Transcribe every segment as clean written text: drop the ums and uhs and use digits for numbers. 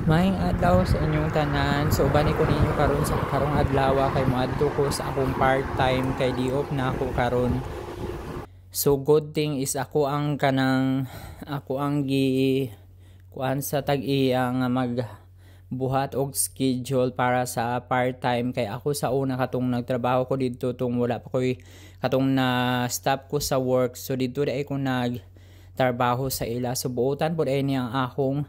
Maayong adlaw sa inyong tanan. So bani ko ninyo karon sa karong adlaw kay moadto ko sa akong part-time kay di-off na ako karon. So good thing is ako ang gi kuan sa tag-iya nga magbuhat og schedule para sa part-time kay ako sa una katong nagtrabaho ko didto tung wala pa koy katong na stop ko sa work. So didto dai ko nagtrabaho sa ila. So buotan pud ay niyang akong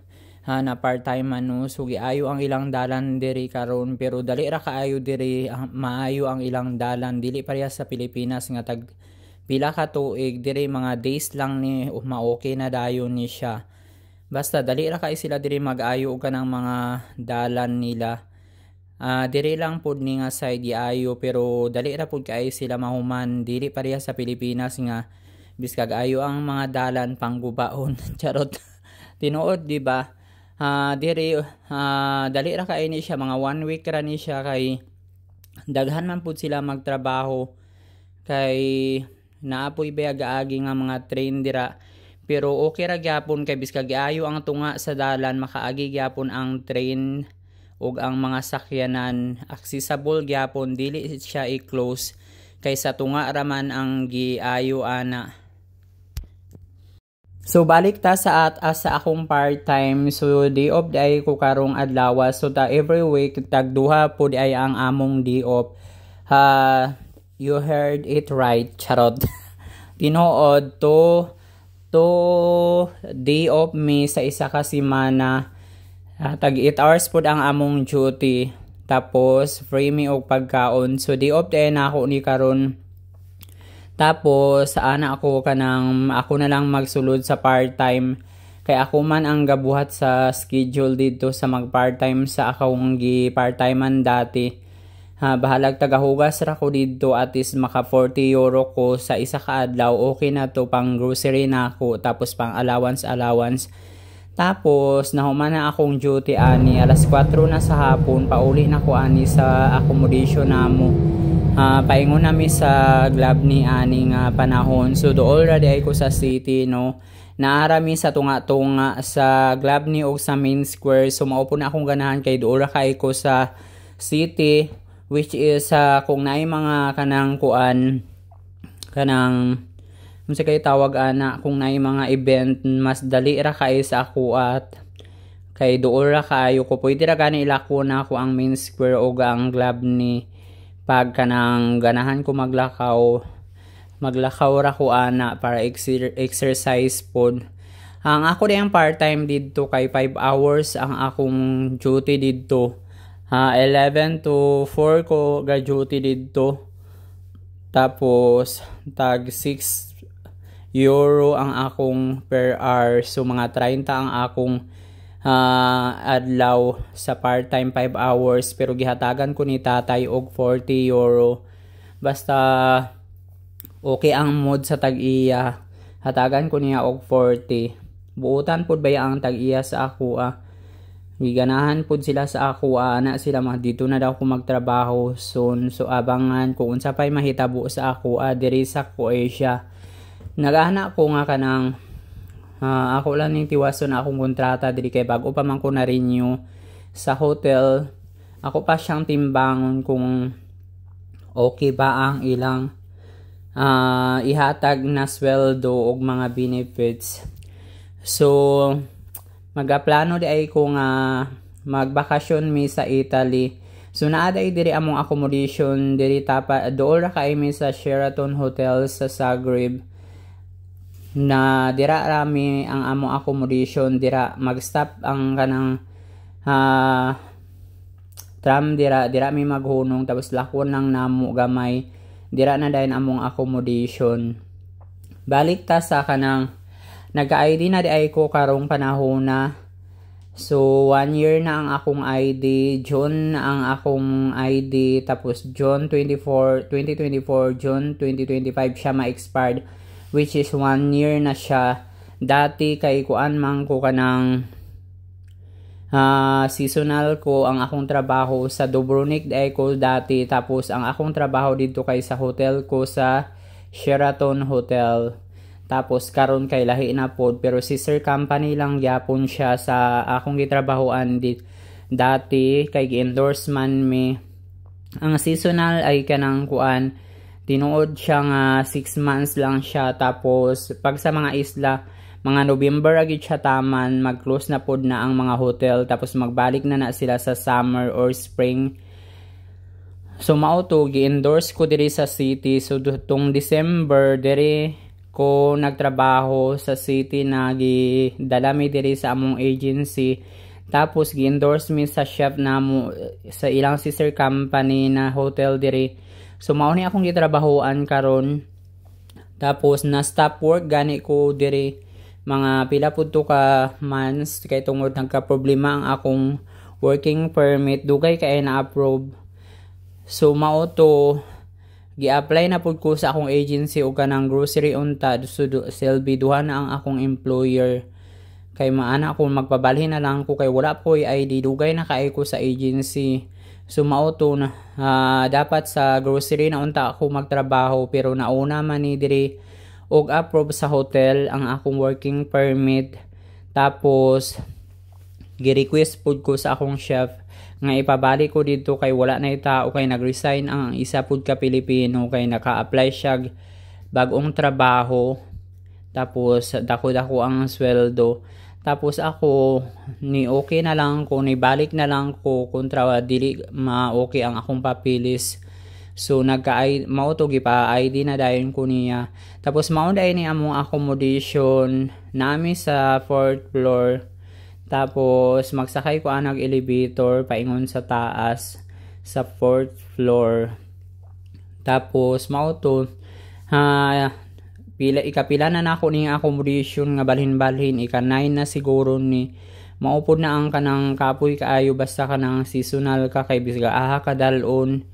na part-time ano. So giayo ang ilang dalan diri karon pero dali ra kaayo diri maayo ang ilang dalan dili pareha sa Pilipinas nga tag pila ka tuig diri mga days lang ni ma-okay na dayon ni siya. Basta dali ra kay sila diri mag-ayo og kanang mga dalan nila. Diri lang pud ni nga side giayo pero dali ra pud kay sila mahuman dili pareha sa Pilipinas nga biskag ayo ang mga dalan panggubaon. Charot. Tinuod di ba? Diri dali ra kay ni siya mga 1 week ra ni siya kay daghan man pud sila magtrabaho kay naapoy agi nga mga train dira pero okay ra gyapon kay biskag giayo ang tunga sa dalan makaagi gyapon ang train ug ang mga sakyanan accessible gyapon dili siya i-close kay sa tunga ra man ang giayo ana. So balik ta sa akong part-time. So day off day ko karong adlaw. So ta every week tagduha pud ay ang among day off. You heard it right. Charot. Tinuod to day off me sa isa ka semana. Tag 8 hours pud ang among duty. Tapos free me og pagkaon. So day off day na ako ni karon. Tapos ako na lang magsulod sa part-time kay ako man ang gabuhat sa schedule dito sa mag part-time sa akong gi part-timean dati. Bahalag tagahugas ra ko dito at least maka 40 euro ko sa isa ka adlaw. Okay na to pang grocery na ako tapos pang allowance. Tapos nahuman na akong duty ani alas 4 na sa hapon pauli na ko ani sa accommodation namo. Paingon nami sa Globe ni aning panahon. So do already ay ko sa city no. Naarami sa tunga-tunga sa Globe ni og sa main square. So maupo na akong ganahan kay do ra kay ko sa city which is kung naay mga kanang unsa kay tawag ana kung naay mga event mas dali ra kay sa ako at kay duol ra kaayo ko pwede ra gani ilako na ako ang main square og ang Globe ni pag kanang ganahan ko maglakaw ra ko ana para exercise pod. Ang ako diyang part-time dito kay 5 hours ang akong duty dito. 11 to 4 ko ga duty dito. Tapos tag 6 euro ang akong per hour. So mga 30 ang akong adlaw sa part-time 5 hours pero gihatagan ko ni tatay og 40 euro. Basta okay ang mood sa tag-iya. Hatagan ko niya og 40. Buutan pud baya ang tag-iya sa ako Giganahan pud sila sa ako ana sila dito na daw ko magtrabaho soon. So abangan kung unsa pay mahitabo sa ako diri sa Croatia. Nagahana ko nga kanang ako lang ning tiwason akong kontrata diri kay bago pa man ko na renew sa hotel. Ako pa siyang timbangon kung okay ba ang ilang ihatag na sweldo og mga benefits. So magaplano di ay ko nga magbakasyon mi sa Italy. So naa day diri among accommodation diri dool ra kay mi sa Sheraton Hotel sa Zagreb. Na dira rami ang among accommodation dira mag-stop ang kanang tram dira mi maghunong tapos lakon lang namo gamay dira na dayon among accommodation. Balik ta sa kanang nag-ID na di ay ko karong panahon na. So 1 year na ang akong ID, June na ang akong ID tapos June 2024, June 2025 siya ma-expired. Which is 1 year na siya. Dati kay kuan man ko kanang seasonal ko ang akong trabaho sa Dubrovnik day ko dati tapos ang akong trabaho dito kay sa hotel ko sa Sheraton Hotel. Tapos karon kay lahi na pod, pero sister company lang gyapon siya sa akong gitrabahoan dati, kay gi-endorse man mi. Ang seasonal ay kanang kuan, tinuod siya nga 6 months lang siya. Tapos pag sa mga isla, mga November agad siya taman, mag-close na pod na ang mga hotel, tapos magbalik na sila sa summer or spring. So mao to gi-endorse ko diri sa city. So tong December diri ko nagtrabaho sa city, na gidala mi diri sa among agency. Tapos gi-endorse mi sa chef namo sa ilang sister company na hotel diri. So mao ni akong gitrabahoan karon. Tapos na stop work gani ko diri mga pila pud to ka months, kay tungod nagka problema ang akong working permit, dugay kay na approve. So mao to gi-apply na pud ko sa akong agency o kanang grocery unta. So selby duha na ang akong employer, kay maana ako magpabalhin na lang ko kay wala po ID, dugay na kay ko sa agency. So mao to na dapat sa grocery na unta ako magtrabaho, pero nauna man ni diri og approve sa hotel ang akong working permit. Tapos gi-request pud ko sa akong chef nga ipabalik ko dito kay wala na tao, kay nag-resign ang isa pud ka Pilipino, kay naka-apply siya bagong trabaho. Tapos dako-dako ang sweldo. Tapos ako ni okay na lang ko, ni balik na lang ko kontra dili ma-okay ang akong papilis. So mao to gipa-ID na dayon ko niya. Tapos mao dayon ni among accommodation nami sa 4th floor. Tapos magsakay ko ang elevator paingon sa taas sa 4th floor. Tapos mao to ikapila na nako ning accommodation nga balhin-balhin, ika-9 na siguro ni. Maupod na ang kanang kapoy kaayo basta kanang seasonal ka, kay bisga aha ka dalon.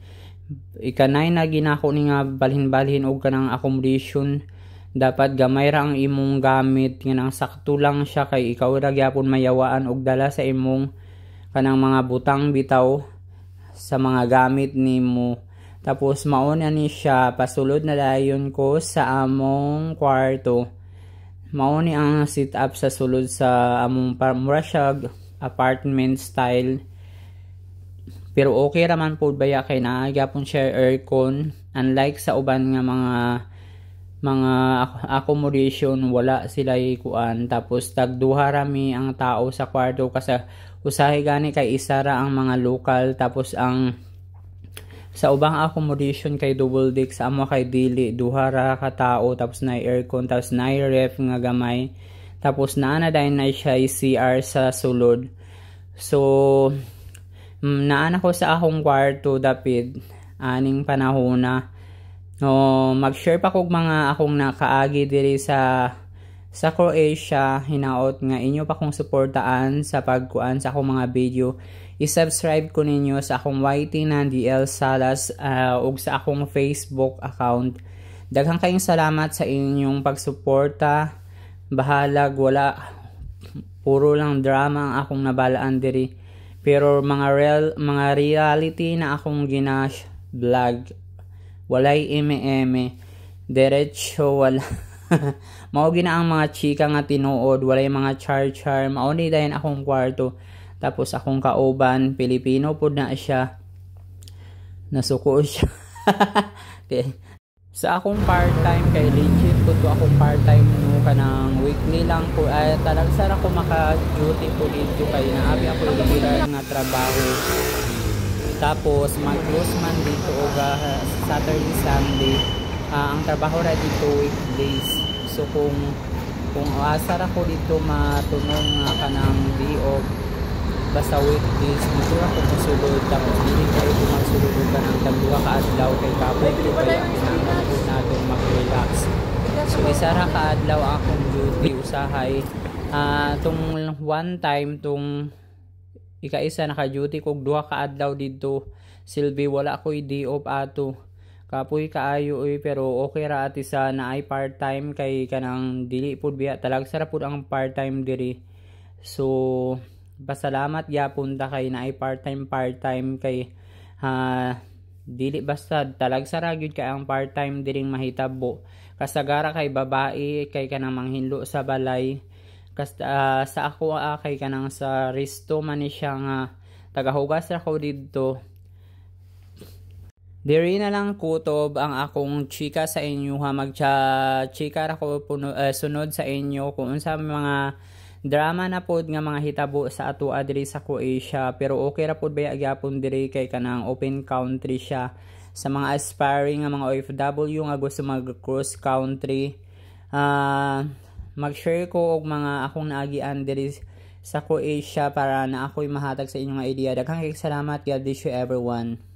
Ika-9 na ginako ni nga balhin-balhin og kanang accommodation. Dapat gamay ra ang imong gamit, nga nang sakto lang siya, kay ikaw ra gyapon mayawaan og dala sa imong kanang mga butang bitaw sa mga gamit nimo. Tapos mao na ni siya, pasulod na dayon ko sa among kwarto. Mao ni ang sit up sa sulod sa among mura siya apartment style, pero okay raman po baya, kay naagapon siya aircon, unlike sa uban nga mga accommodation wala sila kuan. Tapos tagduha rami ang tao sa kwarto, kasi usahay gani kay isa ra ang mga local. Tapos ang sa ubang accommodation kay double deck, sa amo kay dili, duha ra ka tao, tapos na aircon, tapos na ref nga gamay. Tapos naana dayon na siya CR sa sulod. So naana ko sa akong kwarto dapit aning panahon na mag-share pa kog mga akong nakaagi diri sa Croatia. Hinaot nga inyo pa kong suportaan sa pagkuan sa akong mga video. I-subscribe ko ninyo sa akong YT na DL Salas ug sa akong Facebook account. Daghang kayong salamat sa inyong pagsuporta. Bahalag wala puro lang drama ang akong nabalaan diri, pero mga reality na akong gina-vlog. Walay eme-eme, diretso wala. Mao gina ang mga chika nga tinuod, walay mga char-char. Mao ni dayon akong kwarto. Tapos akong kauban, Pilipino pud na siya. Nasuko siya. Okay. Sa akong part-time, kay legit po to akong part-time no, kanang weekly lang po. Talag sara ko maka-duty po dito, kay naabi ako regular nga trabaho. Tapos mag-close man dito o Saturday, Sunday. Ang trabaho ra dito weekdays. So kung asar ako dito matunong kanang day off, basta weekdays dito ako musulod. Tapos hindi kayo magsulod ka ng tagduha ka adlaw, kay kapag ko kaya ang ginagawa po natin mag-relax. So isa ra ka adlaw akong duty usahay. Tung one time tung ika-isa naka-duty kog duha ka adlaw dito silbi, wala ko day off ato. Kapoy kaayo pero okay ra ati sa naay part-time, kay kanang dili pud biya talag sara pud ang part-time diri. So pasalamat gyapon ta kay naay part-time kay dili basta talag sara gyud kay ang part-time diring mahitabo. kasagara kay babae kay kanang manghinlo sa balay. Sa ako kay kanang sa resto man ni siya nga tagahugas ra ko didto. Diri na lang kutob ang akong chika sa inyo ha, magcha-chika ra ko sunod sa inyo kung unsa mga drama na pod nga mga hitabo sa ato diri sa Croatia, pero okay ra pod baya gyapon diri kay kanang open country siya sa mga aspiring nga mga OFW nga gusto mag cross country. Mag-share ko og mga akong naagian diri sa Croatia para na ako'y mahatag sa inyong idea. Daghang salamat. God bless you everyone.